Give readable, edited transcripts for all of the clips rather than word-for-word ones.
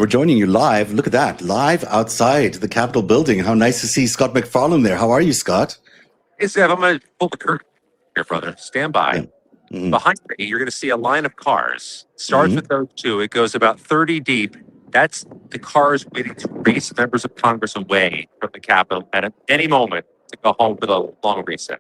we're joining you live. Look at that, live outside the Capitol building. How nice to see Scott McFarlane there. How are you, Scott? Hey, Zev, I'm going to pull the curtain here, brother. Stand by. Yeah. Mm-hmm. Behind me, you're going to see a line of cars. Starts with those two. It goes about 30 deep. That's the cars waiting to race members of Congress away from the Capitol at any moment to go home for the long recess.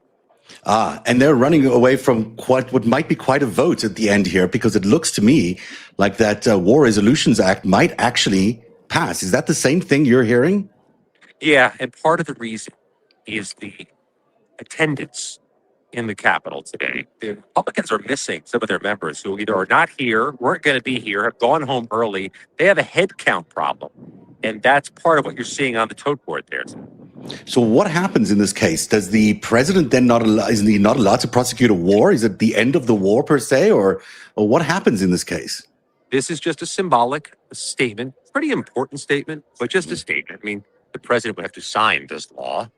And they're running away from what might be quite a vote at the end here, because it looks to me like that War Resolutions Act might actually pass. Is that the same thing you're hearing? Yeah, and part of the reason is the attendance in the Capitol today. The Republicans are missing some of their members who either are not here, weren't going to be here, have gone home early. They have a head count problem. And that's part of what you're seeing on the tote board there. So what happens in this case? Does the president then is he not allowed to prosecute a war? Is it the end of the war per se, or what happens in this case? This is just a symbolic statement, pretty important statement, but just a statement. I mean, the president would have to sign this law.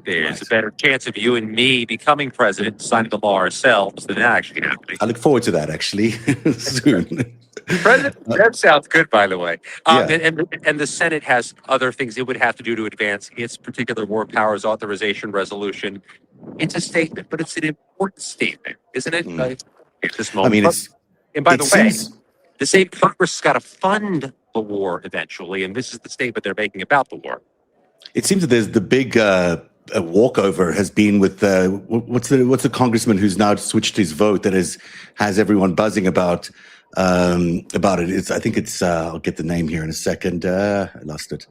There's a better chance of you and me becoming president, signing the law ourselves, than that actually happening. I look forward to that, actually, soon. President, that sounds good, by the way. Yeah. And the Senate has other things it would have to do to advance its particular war powers authorization resolution. It's a statement, but it's an important statement, isn't it? At this moment. I mean, and by the way, the same Congress has got to fund the war eventually, and this is the statement they're making about the war. It seems that there's the big walkover has been with what's the congressman who's now switched his vote that has everyone buzzing about it. I think it's I'll get the name here in a second. I lost it.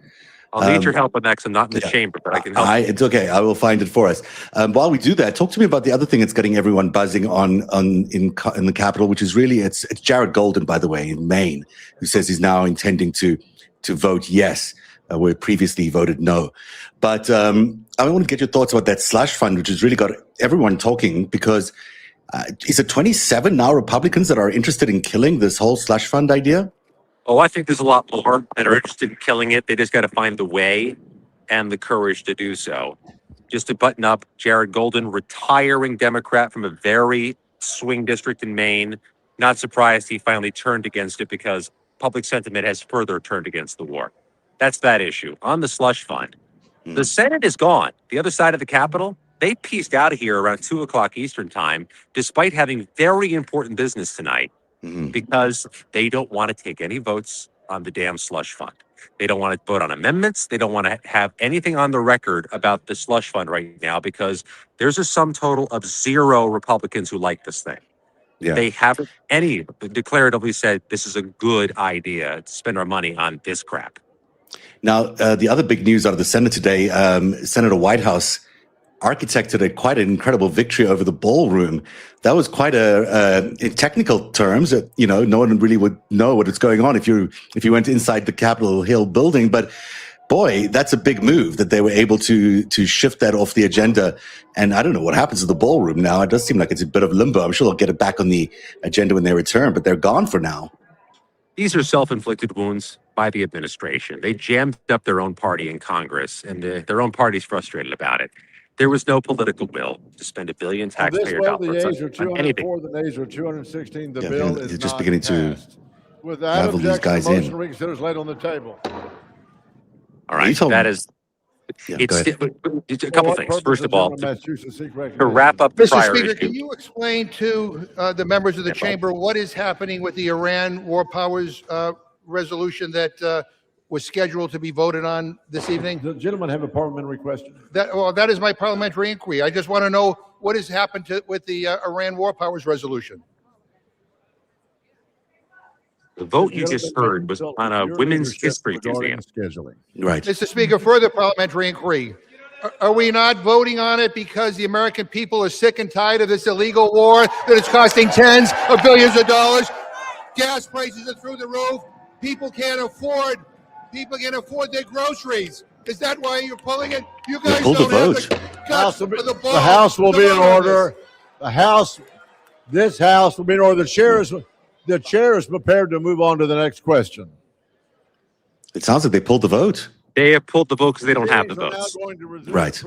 I'll need your help on that because I'm not in the chamber, but I can help. It's okay. I will find it for us. While we do that, talk to me about the other thing that's getting everyone buzzing in the Capitol, which is really it's Jared Golden, by the way, in Maine, who says he's now intending to vote yes, where previously he voted no. But I want to get your thoughts about that slush fund, which has really got everyone talking, because is it 27 now Republicans that are interested in killing this whole slush fund idea? Oh, I think there's a lot more that are interested in killing it. They just got to find the way and the courage to do so. Just to button up, Jared Golden, retiring Democrat from a very swing district in Maine. Not surprised he finally turned against it because public sentiment has further turned against the war. That's that issue. On the slush fund, the Senate is gone. The other side of the Capitol, they pieced out of here around 2 o'clock Eastern time, despite having very important business tonight, because they don't want to take any votes on the damn slush fund. They don't want to vote on amendments. They don't want to have anything on the record about the slush fund right now, because there's a sum total of 0 Republicans who like this thing. Yeah. They haven't declaratively said this is a good idea to spend our money on this crap. Now, the other big news out of the Senate today, Senator Whitehouse architected quite an incredible victory over the ballroom. That was quite in technical terms, no one really would know what is going on if you went inside the Capitol Hill building. But boy, that's a big move that they were able to shift that off the agenda. And I don't know what happens to the ballroom now. It does seem like it's a bit of limbo. I'm sure they'll get it back on the agenda when they return, but they're gone for now. These are self-inflicted wounds by the administration. They jammed up their own party in Congress, and their own party's frustrated about it. There was no political will to spend $1 billion taxpayer dollars on anything. The nays are 216. The bill is just not beginning passed. to Without ravel these guys objection, the motion in. to reconsider is laid on the table. All right, that is. It's a couple things. First of all, to wrap up the prior Mr. Speaker, issue. can you explain to the members of the chamber what is happening with the Iran War Powers resolution that was scheduled to be voted on this evening? The gentleman have a parliamentary question. That is my parliamentary inquiry. I just want to know what has happened with the Iran War Powers resolution. The vote you just heard was on a women's history museum. Right. Mr. Speaker, further parliamentary inquiry. Are we not voting on it because the American people are sick and tired of this illegal war that is costing tens of billions of dollars? Gas prices are through the roof. People can't afford their grogroceries. Is that why you're pulling it? You guys pulled don't the have vote. the guts or the balls. The House will to be in vote on order. This House will be in order. The chair is prepared to move on to the next question. It sounds like they pulled the vote. They have pulled the vote because they don't have the votes. Right.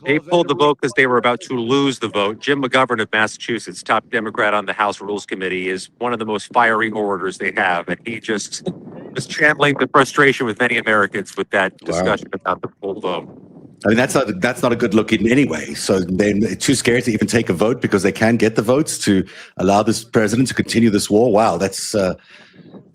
They pulled the vote because they were about to lose the vote. Jim McGovern of Massachusetts, top Democrat on the House Rules Committee, is one of the most fiery orators they have, and he just was channeling the frustration with many Americans with that Wow. discussion about the full vote. I mean, that's not a good look in any way. So they're too scared to even take a vote because they can get the votes to allow this president to continue this war. Wow, that's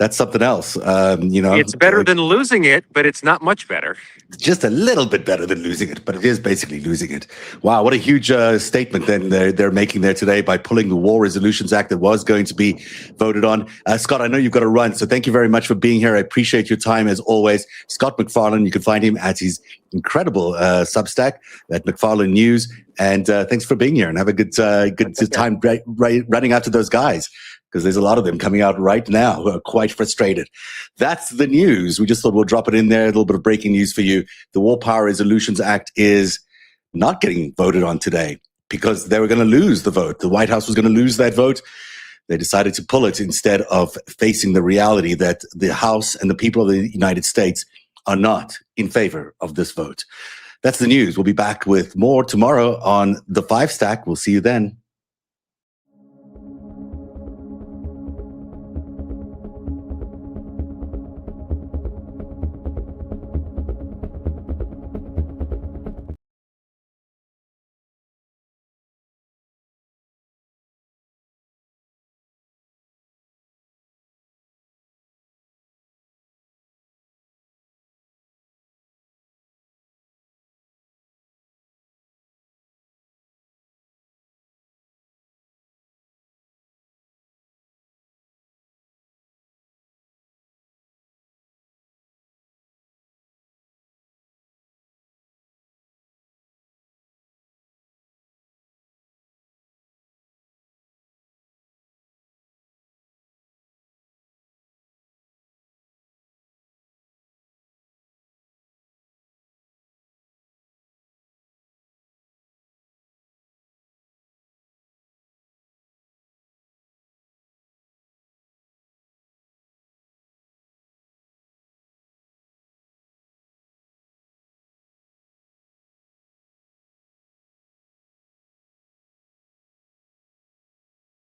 something else. It's better than losing it, but it's not much better. Just a little bit better than losing it, but it is basically losing it. Wow, what a huge statement then they're making there today by pulling the War Resolutions Act that was going to be voted on. Scott, I know you've got to run, so thank you very much for being here. I appreciate your time as always. Scott McFarlane, you can find him at his incredible Substack at McFarlane News. And thanks for being here, and have a good time running after those guys, because there's a lot of them coming out right now who are quite frustrated. That's the news. We just thought we'll drop it in there, a little bit of breaking news for you. The War Power Resolutions Act is not getting voted on today because they were going to lose the vote. The White House was going to lose that vote. They decided to pull it instead of facing the reality that the House and the people of the United States are not in favor of this vote. That's the news. We'll be back with more tomorrow on The 5 Stack. We'll see you then.